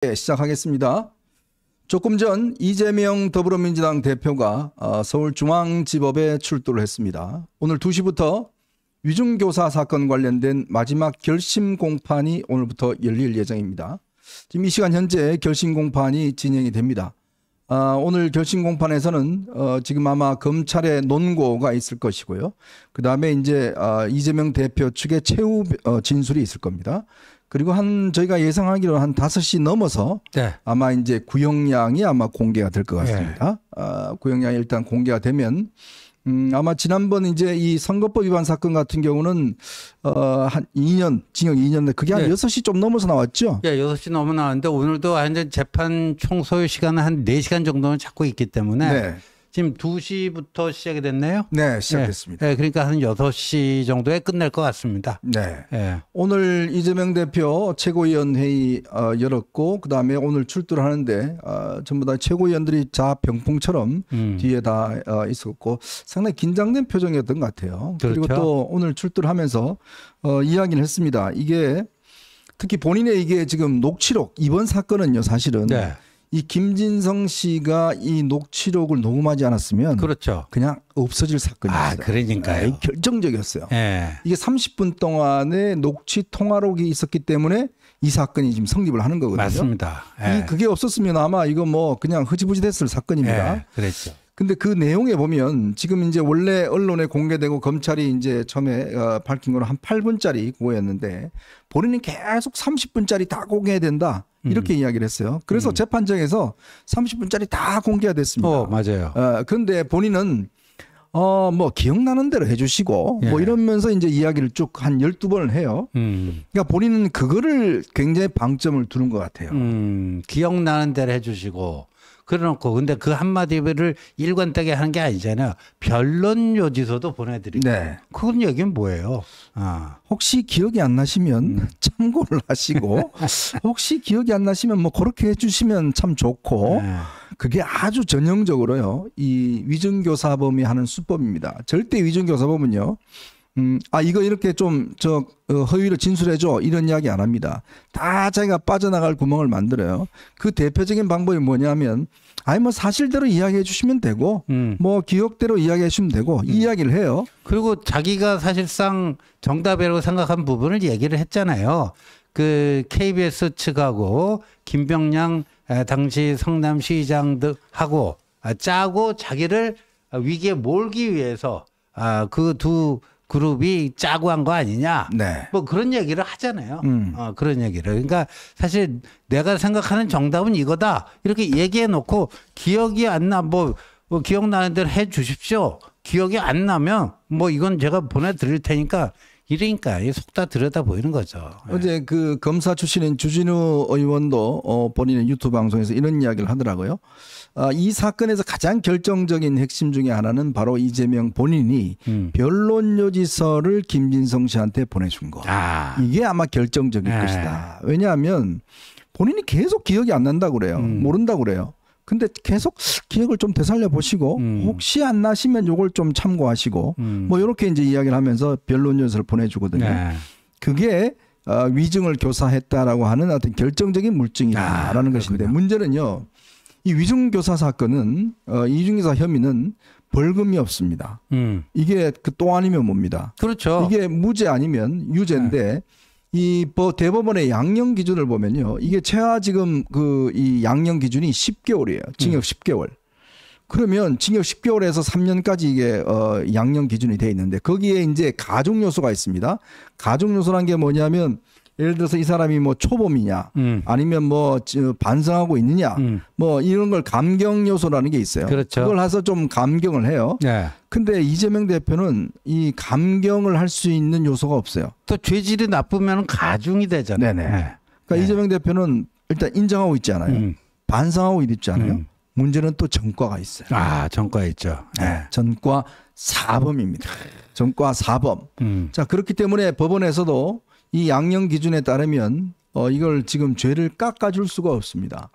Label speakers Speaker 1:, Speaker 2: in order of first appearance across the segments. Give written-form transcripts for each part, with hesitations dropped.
Speaker 1: 시작하겠습니다. 조금 전 이재명 더불어민주당 대표가 서울중앙지법에 출두를 했습니다. 오늘 2시부터 위중교사 사건 관련된 마지막 결심 공판이 오늘부터 열릴 예정입니다. 지금 이 시간 현재 결심 공판이 진행이 됩니다. 오늘 결심 공판에서는 지금 아마 검찰의 논고가 있을 것이고요. 그 다음에 이제 이재명 대표 측의 최후 진술이 있을 겁니다. 그리고 저희가 예상하기로 한 5시 넘어서 네. 아마 이제 구형량이 아마 공개가 될 것 같습니다. 네. 구형량이 일단 공개가 되면 아마 지난번 이제 이 선거법 위반 사건 같은 경우는 한 2년 징역 2년 그게 한 6시 좀 넘어서 나왔죠?
Speaker 2: 예, 6시 넘어 나왔는데 오늘도 완전 재판 총 소요 시간은 한 4시간 정도는 잡고 있기 때문에 네. 지금 2시부터 시작이 됐네요.
Speaker 1: 네, 시작됐습니다.
Speaker 2: 네, 그러니까 한 6시 정도에 끝날 것 같습니다.
Speaker 1: 네. 네. 오늘 이재명 대표 최고위원 회의 열었고 그다음에 오늘 출두를 하는데 전부 다 최고위원들이 자병풍처럼 뒤에 다 있었고 상당히 긴장된 표정이었던 것 같아요.
Speaker 2: 그렇죠.
Speaker 1: 그리고 또 오늘 출두를 하면서 이야기를 했습니다. 이게 특히 본인의 이게 지금 녹취록 이번 사건은요 사실은 네. 이 김진성 씨가 이 녹취록을 녹음하지 않았으면
Speaker 2: 그렇죠.
Speaker 1: 그냥 없어질 사건이었어요.
Speaker 2: 그러니까요.
Speaker 1: 결정적이었어요.
Speaker 2: 네.
Speaker 1: 이게 30분 동안의 녹취 통화록이 있었기 때문에 이 사건이 지금 성립을 하는 거거든요.
Speaker 2: 맞습니다. 네.
Speaker 1: 그게 없었으면 아마 이거 뭐 그냥 흐지부지 됐을 사건입니다.
Speaker 2: 네. 그랬죠.
Speaker 1: 근데 그 내용에 보면 지금 이제 원래 언론에 공개되고 검찰이 이제 처음에 밝힌 거는 한 8분짜리 그거였는데 본인은 계속 30분짜리 다 공개해야 된다. 이렇게 이야기를 했어요. 그래서 재판정에서 30분짜리 다 공개가 됐습니다.
Speaker 2: 맞아요.
Speaker 1: 그런데 본인은 뭐 기억나는 대로 해주시고 뭐 이러면서 이제 이야기를 쭉 한 12번을 해요. 그러니까 본인은 그거를 굉장히 방점을 두는 것 같아요.
Speaker 2: 기억나는 대로 해주시고 그래놓고 근데 그 한마디를 일관되게 하는 게 아니잖아요. 변론 요지서도 보내드리고.
Speaker 1: 네.
Speaker 2: 그건 얘기는 뭐예요?
Speaker 1: 혹시 기억이 안 나시면 참고를 하시고 혹시 기억이 안 나시면 뭐 그렇게 해주시면 참 좋고 그게 아주 전형적으로요. 이 위증교사범이 하는 수법입니다. 절대 위증교사범은요. 이거 이렇게 좀 허위로 진술해줘 이런 이야기 안 합니다. 다 자기가 빠져나갈 구멍을 만들어요. 그 대표적인 방법이 뭐냐면 뭐 사실대로 이야기해 주시면 되고 뭐 기억대로 이야기해 주시면 되고 이 이야기를 해요.
Speaker 2: 그리고 자기가 사실상 정답이라고 생각한 부분을 얘기를 했잖아요. 그 KBS 측하고 김병량 당시 성남시장하고 짜고 자기를 위기에 몰기 위해서 그 두 그룹이 짜고 한 거 아니냐. 네. 뭐 그런 얘기를 하잖아요. 그런 얘기를. 그러니까 사실 내가 생각하는 정답은 이거다. 이렇게 얘기해 놓고 기억이 안 나. 뭐 기억나는 대로 해 주십시오. 기억이 안 나면 뭐 이건 제가 보내드릴 테니까 이러니까 속 다 들여다 보이는 거죠.
Speaker 1: 어제 그 검사 출신인 주진우 의원도 본인의 유튜브 방송에서 이런 이야기를 하더라고요. 이 사건에서 가장 결정적인 핵심 중에 하나는 바로 이재명 본인이 변론 요지서를 김진성 씨한테 보내준 거. 이게 아마 결정적일 것이다. 왜냐하면 본인이 계속 기억이 안 난다고 그래요. 모른다고 그래요. 근데 계속 기억을 좀 되살려 보시고 혹시 안 나시면 요걸 좀 참고하시고 뭐 이렇게 이제 이야기를 하면서 변론 요지서를 보내주거든요. 그게 위증을 교사했다라고 하는 어떤 결정적인 물증이다라는 것인데 문제는요. 이 위증교사 사건은 위증교사 혐의는 벌금이 없습니다. 이게 또 아니면 뭡니다.
Speaker 2: 그렇죠.
Speaker 1: 이게 무죄 아니면 유죄인데 이 대법원의 양형 기준을 보면요. 이게 최하 지금 이 양형 기준이 10개월이에요. 징역 10개월. 그러면 징역 10개월에서 3년까지 이게 양형 기준이 돼 있는데 거기에 이제 가중 요소가 있습니다. 가중 요소란 게 뭐냐면 예를 들어서 이 사람이 뭐 초범이냐 아니면 뭐 반성하고 있느냐 뭐 이런 걸 감경 요소라는 게 있어요.
Speaker 2: 그렇죠.
Speaker 1: 그걸 해서 좀 감경을 해요. 근데 이재명 대표는 이 감경을 할 수 있는 요소가 없어요.
Speaker 2: 또 죄질이 나쁘면 가중이 되잖아요.
Speaker 1: 그러니까 이재명 대표는 일단 인정하고 있지 않아요. 반성하고 있지 않아요. 문제는 또 전과가 있어요.
Speaker 2: 전과 있죠.
Speaker 1: 전과 4범입니다. 전과 4범. 자, 그렇기 때문에 법원에서도 이 양형 기준에 따르면 이걸 지금 죄를 깎아줄 수가 없습니다.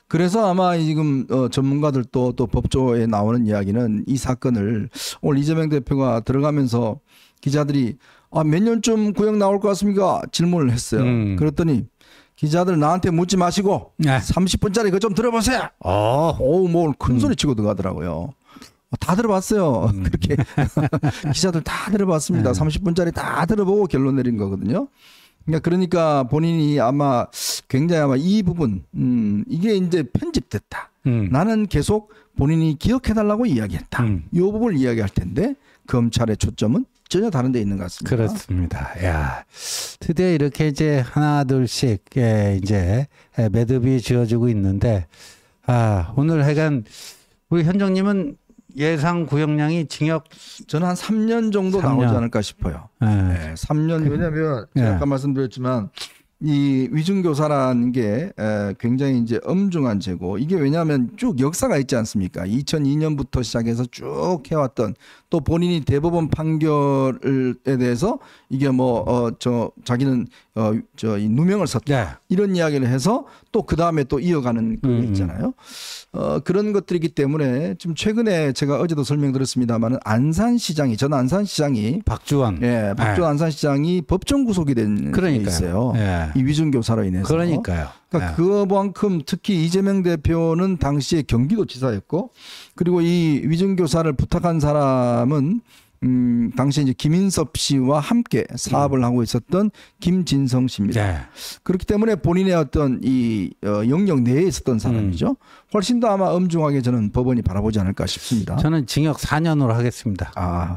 Speaker 1: 그래서 아마 지금 전문가들도 또 법조에 나오는 이야기는 이 사건을 오늘 이재명 대표가 들어가면서 기자들이 몇 년쯤 구형 나올 것 같습니까? 질문을 했어요. 그랬더니 기자들 나한테 묻지 마시고
Speaker 2: 네.
Speaker 1: 30분짜리 그거 좀 들어보세요. 오, 뭐 큰 소리 치고 들어가더라고요. 다 들어봤어요. 그렇게 기자들 다 들어봤습니다. 30분짜리 다 들어보고 결론 내린 거거든요. 그러니까 본인이 아마 굉장히 아마 이 부분 이게 이제 편집됐다. 나는 계속 본인이 기억해달라고 이야기했다. 이 부분을 이야기할 텐데 검찰의 초점은 전혀 다른 데 있는 것 같습니다.
Speaker 2: 그렇습니다. 야, 드디어 이렇게 이제 하나 둘씩 이제 매듭이 지어지고 있는데 오늘 하여간 우리 현정님은 예상 구형량이 징역
Speaker 1: 저는 한 3년 정도
Speaker 2: 3년.
Speaker 1: 나오지 않을까 싶어요. 네, 3년. 왜냐하면 제가 아까 말씀드렸지만 이 위중교사라는 게 굉장히 이제 엄중한 죄고 이게 왜냐하면 쭉 역사가 있지 않습니까? 2002년부터 시작해서 쭉 해왔던 또 본인이 대법원 판결에 대해서 이게 자기는 이 누명을 썼다 이런 이야기를 해서 또 그 다음에 또 이어가는 그게 있잖아요. 그런 것들이기 때문에 지금 최근에 제가 어제도 설명드렸습니다만은 안산시장이 전 안산시장이
Speaker 2: 박주원
Speaker 1: 박주원 안산시장이 법정 구속이 된 게 있어요. 이 위중교사로 인해서.
Speaker 2: 그러니까요.
Speaker 1: 그러니까 그만큼 특히 이재명 대표는 당시에 경기도지사였고 그리고 이 위중교사를 부탁한 사람은 당시에 이제 김인섭 씨와 함께 사업을 하고 있었던 김진성 씨입니다. 그렇기 때문에 본인의 어떤 이 영역 내에 있었던 사람이죠. 훨씬 더 아마 엄중하게 저는 법원이 바라보지 않을까 싶습니다.
Speaker 2: 저는 징역 4년으로 하겠습니다.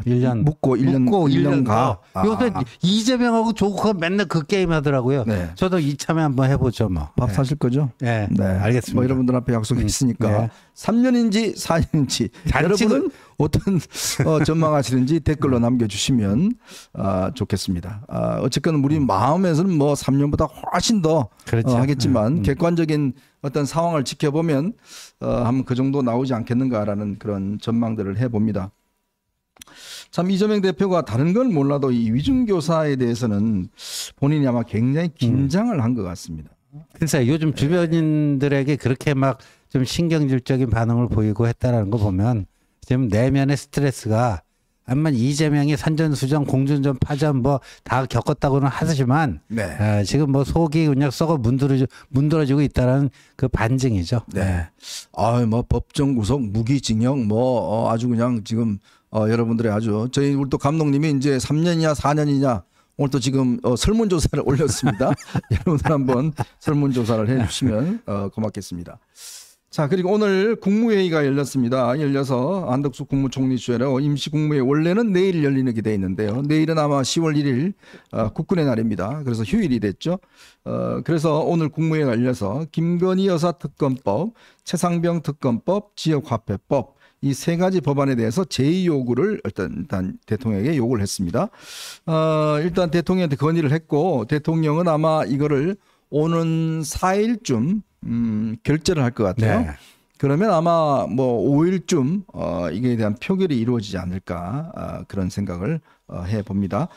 Speaker 1: 1년 묵고 1년 가.
Speaker 2: 요새 이재명하고 조국가 맨날 그 게임 하더라고요.
Speaker 1: 네.
Speaker 2: 저도 이참에 한번 해보죠 뭐.
Speaker 1: 밥 사실 거죠?
Speaker 2: 네,
Speaker 1: 알겠습니다. 뭐 여러분들 앞에 약속이 있으니까 3년인지 4년인지 여러분은 어떤 전망하시는지 댓글로 남겨주시면 좋겠습니다. 어쨌건 우리 마음에서는 뭐 3년보다 훨씬 더 하겠지만 객관적인 어떤 상황을 지켜보면 한번 그 정도 나오지 않겠는가라는 그런 전망들을 해봅니다. 참 이재명 대표가 다른 건 몰라도 이 위중교사에 대해서는 본인이 아마 굉장히 긴장을 한 것 같습니다.
Speaker 2: 그래서 요즘 주변인들에게 그렇게 막 좀 신경질적인 반응을 보이고 했다라는 거 보면 지금 내면의 스트레스가 아마 이재명이 산전수전 공전전 파전 뭐 다 겪었다고는 하지만 지금 뭐 속이 그냥 썩어 문드러지고 있다는 그 반증이죠.
Speaker 1: 뭐 법정 구속 무기징역 뭐 아주 그냥 지금 여러분들의 아주 우리 또 감독님이 이제 3년이냐 4년이냐 오늘 또 지금 설문조사를 올렸습니다. 여러분들 한번 설문조사를 해주시면 고맙겠습니다. 자, 그리고 오늘 국무회의가 열렸습니다. 열려서 한덕수 국무총리 주재로 임시국무회의 원래는 내일 열리게 돼 있는데요. 내일은 아마 10월 1일 국군의 날입니다. 그래서 휴일이 됐죠. 그래서 오늘 국무회의가 열려서 김건희 여사 특검법, 최상병 특검법, 지역화폐법 이 세 가지 법안에 대해서 제의 요구를 일단 대통령에게 요구를 했습니다. 일단 대통령한테 건의를 했고 대통령은 아마 이거를 오는 4일쯤 결재를 할 것 같아요. 그러면 아마 뭐 5일쯤 이게 대한 표결이 이루어지지 않을까 그런 생각을 해봅니다.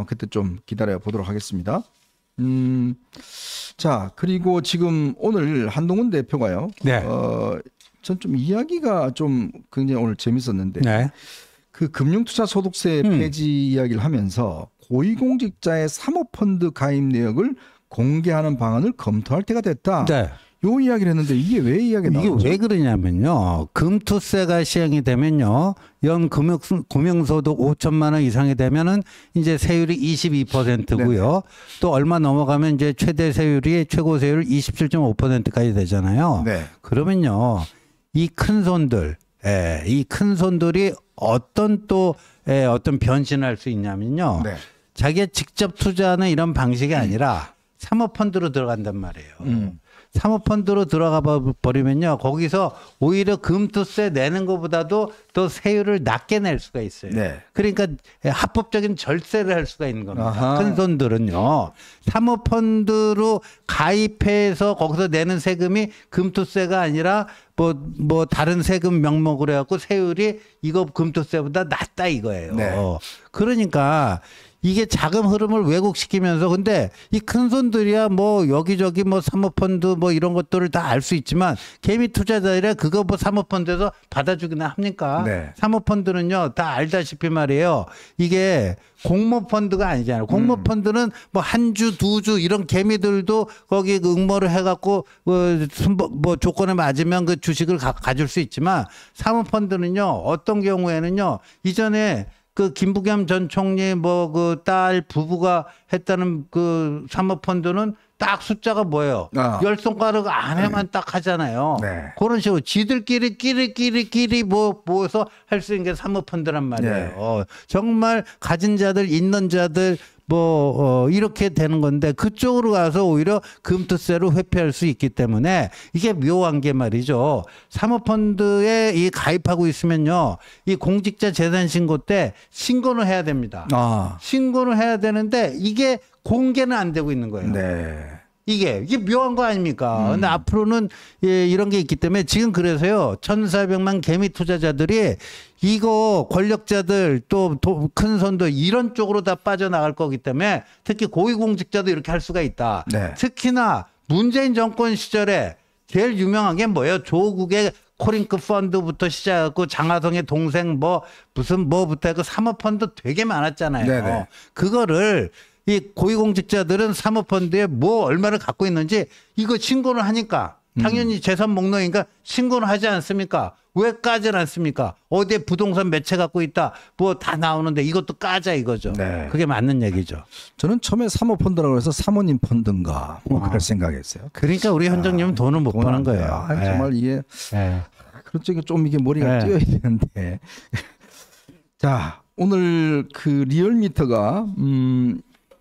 Speaker 1: 그때 좀 기다려 보도록 하겠습니다. 자, 그리고 지금 오늘 한동훈 대표가요. 전 좀 이야기가 좀 굉장히 오늘 재밌었는데 그 금융투자소득세 폐지 이야기를 하면서 고위공직자의 사모펀드 가입 내역을 공개하는 방안을 검토할 때가 됐다. 요 이야기를 했는데 이게 왜 이야기가 나오죠?
Speaker 2: 이게 왜 그러냐면요. 금투세가 시행이 되면요. 연 금융소득 5천만 원 이상이 되면은 이제 세율이 22%고요. 또 얼마 넘어가면 이제 최대 세율이 최고 세율 27.5%까지 되잖아요. 그러면요. 이 큰 손들, 이 큰 손들이 어떤 변신을 할 수 있냐면요. 자기가 직접 투자하는 이런 방식이 아니라 사모펀드로 들어간단 말이에요. 사모펀드로 들어가 버리면요. 거기서 오히려 금투세 내는 것보다도 더 세율을 낮게 낼 수가 있어요. 그러니까 합법적인 절세를 할 수가 있는 겁니다. 큰 손들은요. 사모펀드로 가입해서 거기서 내는 세금이 금투세가 아니라 뭐 다른 세금 명목으로 해갖고 세율이 이거 금투세보다 낮다 이거예요. 그러니까 이게 자금 흐름을 왜곡시키면서 근데 이 큰 손들이야 뭐 여기저기 뭐 사모펀드 뭐 이런 것들을 다 알 수 있지만 개미 투자자들이 그거 뭐 사모펀드에서 받아주기나 합니까?
Speaker 1: 네.
Speaker 2: 사모펀드는요 다 알다시피 말이에요. 이게 공모펀드가 아니잖아요. 공모펀드는 뭐 한 주, 두 주 이런 개미들도 거기 그 응모를 해갖고 뭐 조건에 맞으면 그 주식을 가질 수 있지만 사모펀드는요 어떤 경우에는요 이전에 그 김부겸 전 총리 뭐 그 딸 부부가 했다는 그 사모펀드는 딱 숫자가 뭐예요? 열 손가락 안에만 딱 하잖아요.
Speaker 1: 네.
Speaker 2: 그런 식으로 지들끼리 뭐 모여서 할 수 있는 게 사모펀드란 말이에요.
Speaker 1: 네.
Speaker 2: 정말 가진 자들, 있는 자들 이렇게 되는 건데 그쪽으로 가서 오히려 금투세로 회피할 수 있기 때문에 이게 묘한 게 말이죠. 사모펀드에 이 가입하고 있으면요. 이 공직자 재산 신고 때 신고는 해야 됩니다. 신고는 해야 되는데 이게 공개는 안 되고 있는 거예요.
Speaker 1: 네.
Speaker 2: 이게 묘한 거 아닙니까? 근데 앞으로는 이런 게 있기 때문에 지금 그래서요. 1,400만 개미 투자자들이 이거 권력자들 또 큰 손도 이런 쪽으로 다 빠져나갈 거기 때문에 특히 고위공직자도 이렇게 할 수가 있다.
Speaker 1: 네.
Speaker 2: 특히나 문재인 정권 시절에 제일 유명한 게 뭐예요? 조국의 코링크 펀드부터 시작하고 장하성의 동생 무슨 뭐부터 해서 사모펀드 되게 많았잖아요.
Speaker 1: 네네.
Speaker 2: 그거를 이 고위공직자들은 사모펀드에 뭐 얼마를 갖고 있는지 이거 신고를 하니까 당연히 재산 목록이니까 신고를 하지 않습니까? 왜 까질 않습니까? 어디에 부동산 몇 채 갖고 있다 뭐 다 나오는데 이것도 까자 이거죠.
Speaker 1: 네.
Speaker 2: 그게 맞는 얘기죠.
Speaker 1: 저는 처음에 사모펀드라고 해서 사모님 펀드인가 뭐 그럴 생각했어요.
Speaker 2: 그러니까 우리 현정님은 돈을 못 버는 거예요.
Speaker 1: 정말 이게 그렇죠. 좀 이게 머리가 뛰어야 되는데. 자, 오늘 그 리얼미터가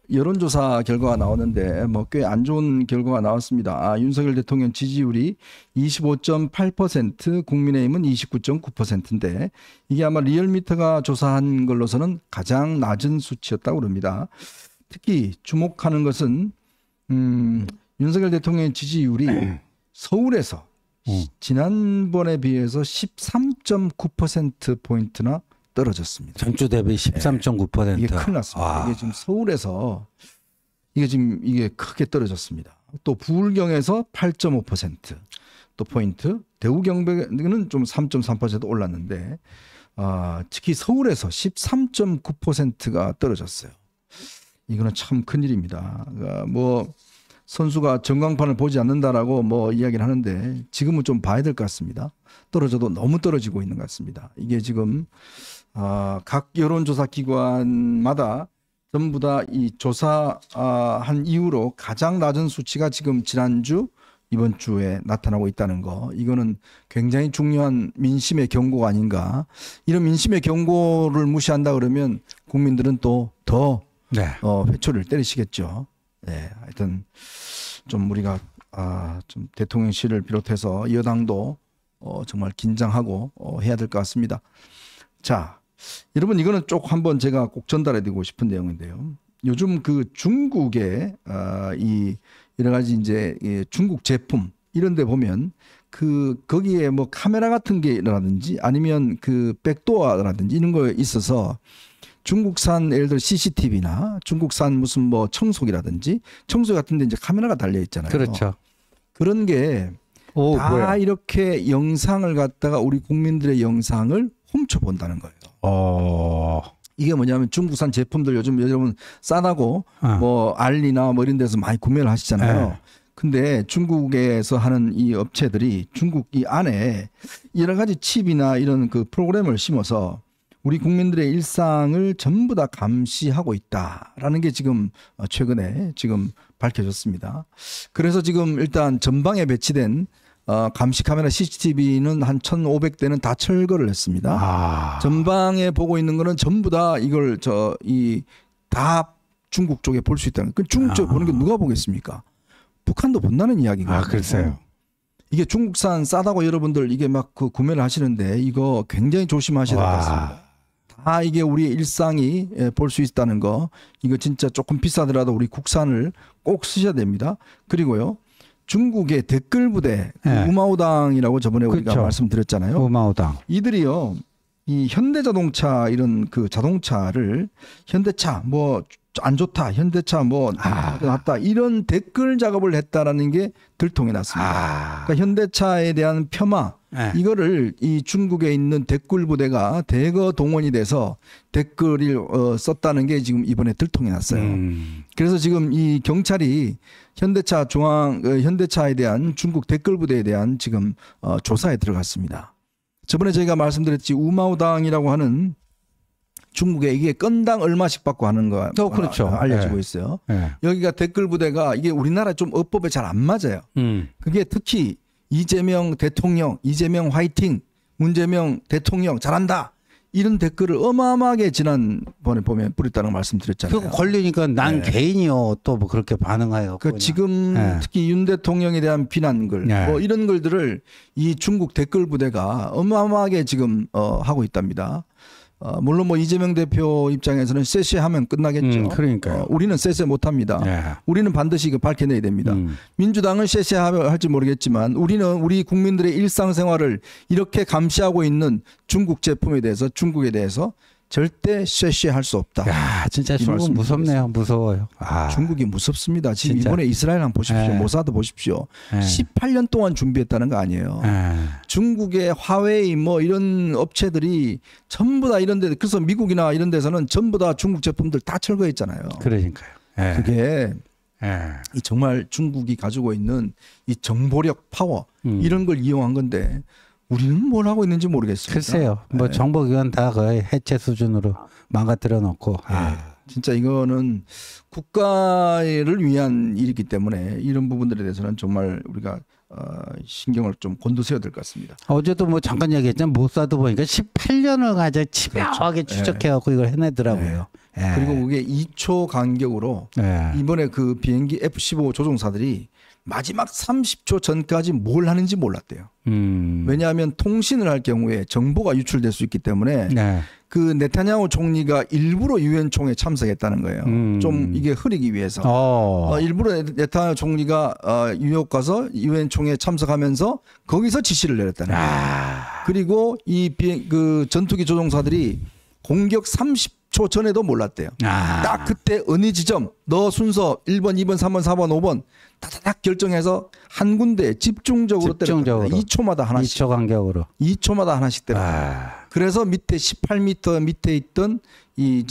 Speaker 1: 여론조사 결과가 나오는데 뭐 꽤 안 좋은 결과가 나왔습니다. 윤석열 대통령 지지율이 25.8%, 국민의힘은 29.9%인데 이게 아마 리얼미터가 조사한 걸로서는 가장 낮은 수치였다고 합니다. 특히 주목하는 것은 윤석열 대통령의 지지율이 서울에서 지난번에 비해서 13.9%포인트나 떨어졌습니다.
Speaker 2: 전주 대비 13.9%.
Speaker 1: 이게 큰일 났습니다. 이게 지금 서울에서 이게 크게 떨어졌습니다. 또 부울경에서 8.5%또 포인트, 대구 경북에는 좀 3.3% 올랐는데 특히 서울에서 13.9%가 떨어졌어요. 이거는 참 큰일입니다. 뭐 선수가 전광판을 보지 않는다라고 뭐 이야기를 하는데 지금은 좀 봐야 될 것 같습니다. 떨어져도 너무 떨어지고 있는 것 같습니다. 이게 지금 각 여론조사 기관마다 전부 다 이 조사한 이후로 가장 낮은 수치가 지금 지난주 이번 주에 나타나고 있다는 거, 이거는 굉장히 중요한 민심의 경고가 아닌가. 이런 민심의 경고를 무시한다 그러면 국민들은 또 더 회초리를 때리시겠죠. 네, 하여튼 좀 우리가 좀 대통령실을 비롯해서 여당도 정말 긴장하고 해야 될 것 같습니다. 자, 여러분 이거는 쭉 한번 제가 꼭 전달해드리고 싶은 내용인데요. 요즘 그 중국의 이 여러 가지 이제 중국 제품 이런데 보면 거기에 뭐 카메라 같은 게라든지 아니면 그 백도어라든지 이런 거 있어서 중국산 예를 들어 CCTV나 중국산 무슨 뭐 청소기 같은 데 이제 카메라가 달려 있잖아요.
Speaker 2: 그렇죠.
Speaker 1: 그런 게 다 이렇게 영상을 갖다가 우리 국민들의 영상을 훔쳐본다는 거예요. 이게 뭐냐면 중국산 제품들 요즘 여러분 싸다고 뭐 알리나 뭐 이런 데서 많이 구매를 하시잖아요. 근데 중국에서 하는 이 업체들이 중국 이 안에 여러 가지 칩이나 이런 그 프로그램을 심어서 우리 국민들의 일상을 전부 다 감시하고 있다라는 게 지금 최근에 지금 밝혀졌습니다. 그래서 지금 일단 전방에 배치된 감시 카메라 CCTV는 한 1,500대는 다 철거를 했습니다. 전방에 보고 있는 거는 전부 다 이걸 다 중국 쪽에 볼 수 있다는. 그 중국 쪽에 보는 게 누가 보겠습니까? 북한도 본다는 이야기가.
Speaker 2: 글쎄요.
Speaker 1: 이게 중국산 싸다고 여러분들 이게 막 그 구매를 하시는데 이거 굉장히 조심하셔야 될 것 같습니다. 다 이게 우리의 일상이 볼 수 있다는 거, 이거 진짜 조금 비싸더라도 우리 국산을 꼭 쓰셔야 됩니다. 그리고요, 중국의 댓글 부대 우마오당이라고 저번에 우리가 말씀드렸잖아요.
Speaker 2: 우마오당.
Speaker 1: 이들이요 이 현대자동차 이런 그 자동차를 현대차 뭐 안 좋다, 현대차 뭐 낫다 이런 댓글 작업을 했다라는 게 들통이 났습니다. 그러니까 현대차에 대한 폄하
Speaker 2: 네.
Speaker 1: 이거를 이 중국에 있는 댓글 부대가 대거 동원이 돼서 댓글을 썼다는 게 지금 이번에 들통이 났어요. 그래서 지금 이 경찰이 현대차에 대한 중국 댓글 부대에 대한 지금 조사에 들어갔습니다. 저번에 저희가 말씀드렸지 우마오당이라고 하는 중국에 이게 건당 얼마씩 받고 하는 거
Speaker 2: 그렇죠.
Speaker 1: 알려지고 있어요.
Speaker 2: 네.
Speaker 1: 여기가 댓글 부대가 이게 우리나라 좀 어법에 잘 안 맞아요. 그게 특히 이재명 대통령, 이재명 화이팅, 문재명 대통령 잘한다. 이런 댓글을 어마어마하게 지난번에 보면 뿌렸다는 걸 말씀드렸잖아요.
Speaker 2: 그거 걸리니까 난 개인이요 또 뭐 그렇게 반응해요.
Speaker 1: 그 지금 특히 윤 대통령에 대한 비난글 뭐 이런 글들을 이 중국 댓글 부대가 어마어마하게 지금 하고 있답니다. 물론 뭐 이재명 대표 입장에서는 쎄쎄하면 끝나겠죠.
Speaker 2: 그러니까요.
Speaker 1: 우리는 쎄쎄 못합니다. 우리는 반드시 이거 밝혀내야 됩니다. 민주당은 쎄쎄할지 모르겠지만 우리는 우리 국민들의 일상생활을 이렇게 감시하고 있는 중국 제품에 대해서 중국에 대해서 절대 쎄쎄할 수 없다.
Speaker 2: 야, 진짜 중국 무섭네요. 무서워요.
Speaker 1: 중국이 무섭습니다. 지금
Speaker 2: 진짜.
Speaker 1: 이번에 이스라엘 한번 보십시오. 모사드 보십시오. 18년 동안 준비했다는 거 아니에요. 중국의 화웨이 뭐 이런 업체들이 전부 다 이런 데 그래서 미국이나 이런 데서는 전부 다 중국 제품들 다 철거했잖아요.
Speaker 2: 그러니까요.
Speaker 1: 그게 이 정말 중국이 가지고 있는 이 정보력 파워 이런 걸 이용한 건데 우리는 뭘 하고 있는지 모르겠습니다.
Speaker 2: 글쎄요. 뭐 정보기관 다 거의 해체 수준으로 망가뜨려 놓고.
Speaker 1: 진짜 이거는 국가를 위한 일이기 때문에 이런 부분들에 대해서는 정말 우리가 신경을 좀 곤두세워야 될 것 같습니다.
Speaker 2: 어제도 뭐 잠깐 얘기했지만 모사드 보니까 18년을 가지고 집요하게 추적해갖고 이걸 해내더라고요.
Speaker 1: 그리고 그게 2초 간격으로 이번에 그 비행기 F-15 조종사들이 마지막 30초 전까지 뭘 하는지 몰랐대요. 왜냐하면 통신을 할 경우에 정보가 유출될 수 있기 때문에 그 네타냐후 총리가 일부러 유엔 총회에 참석했다는 거예요. 좀 이게 흐리기 위해서. 일부러 네타냐후 총리가 뉴욕 가서 유엔 총회에 참석하면서 거기서 지시를 내렸다는 거예요. 그리고 그 전투기 조종사들이 공격 30초 전에도 몰랐대요. 딱 그때 어느 지점 너 순서 1번, 2번, 3번, 4번, 5번 다다닥 결정해서 한 군데 집중적으로 때렸다. 2초마다 하나씩.
Speaker 2: 2초 간격으로.
Speaker 1: 2초마다 하나씩 때렸다. 그래서 밑에 18m 밑에 있던 이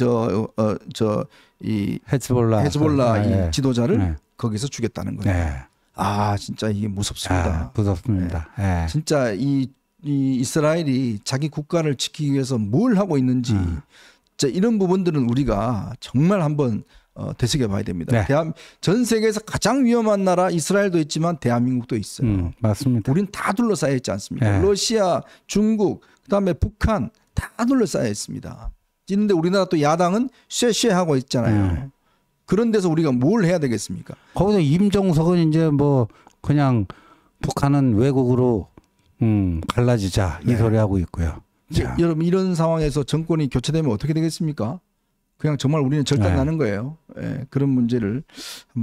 Speaker 1: 헤즈볼라 이 지도자를 거기서 죽였다는 거예요. 진짜 이게 무섭습니다.
Speaker 2: 무섭습니다.
Speaker 1: 진짜 이 이스라엘이 자기 국가를 지키기 위해서 뭘 하고 있는지 진짜 이런 부분들은 우리가 정말 한번 되새겨 봐야 됩니다. 전 세계에서 가장 위험한 나라 이스라엘도 있지만 대한민국도 있어요.
Speaker 2: 맞습니다.
Speaker 1: 우리는 다 둘러싸여 있지 않습니까? 러시아, 중국, 그다음에 북한 다 둘러싸여 있습니다. 그런데 우리나라 또 야당은 쉐쉐하고 있잖아요. 그런 데서 우리가 뭘 해야 되겠습니까?
Speaker 2: 거기서 임종석은 이제 뭐 그냥 북한은 외국으로 갈라지자 이 소리 하고 있고요.
Speaker 1: 여러분 이런 상황에서 정권이 교체되면 어떻게 되겠습니까? 그냥 정말 우리는 절단나는 거예요. 그런 문제를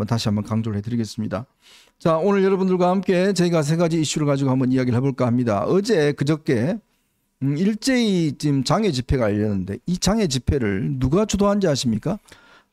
Speaker 1: 다시 한번 강조를 해드리겠습니다. 자, 오늘 여러분들과 함께 저희가 세 가지 이슈를 가지고 한번 이야기를 해볼까 합니다. 어제 그저께 일제히 지금 장애 집회가 열렸는데 이 장애 집회를 누가 주도한지 아십니까?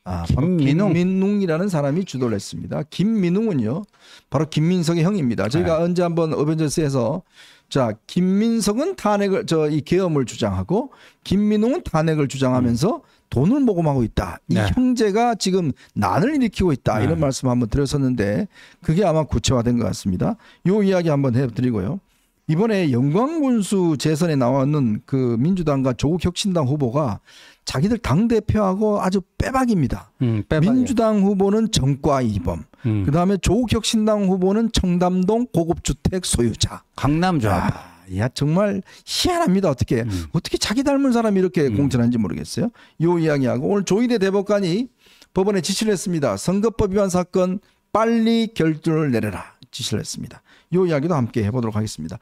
Speaker 1: 바로 김민웅이라는 사람이 주도를 했습니다. 김민웅은요, 바로 김민석의 형입니다. 저희가 언제 한번 어벤져스에서 자, 김민석은 탄핵을 이 계엄을 주장하고 김민웅은 탄핵을 주장하면서 돈을 모금하고 있다. 이 형제가 지금 난을 일으키고 있다. 이런 말씀 한번 드렸었는데 그게 아마 구체화된 것 같습니다. 이 이야기 한번 해드리고요. 이번에 영광군수 재선에 나왔는 그 민주당과 조국혁신당 후보가 자기들 당대표하고 아주 빼박입니다. 민주당 후보는 정과 이범, 그다음에 조국혁신당 후보는 청담동 고급주택 소유자.
Speaker 2: 강남조합.
Speaker 1: 정말 희한합니다. 어떻게 자기 닮은 사람이 이렇게 공천하는지 모르겠어요. 이 이야기하고 오늘 조희대 대법관이 법원에 지시를 했습니다. 선거법 위반 사건 빨리 결론을 내려라 지시를 했습니다. 이 이야기도 함께 해보도록 하겠습니다.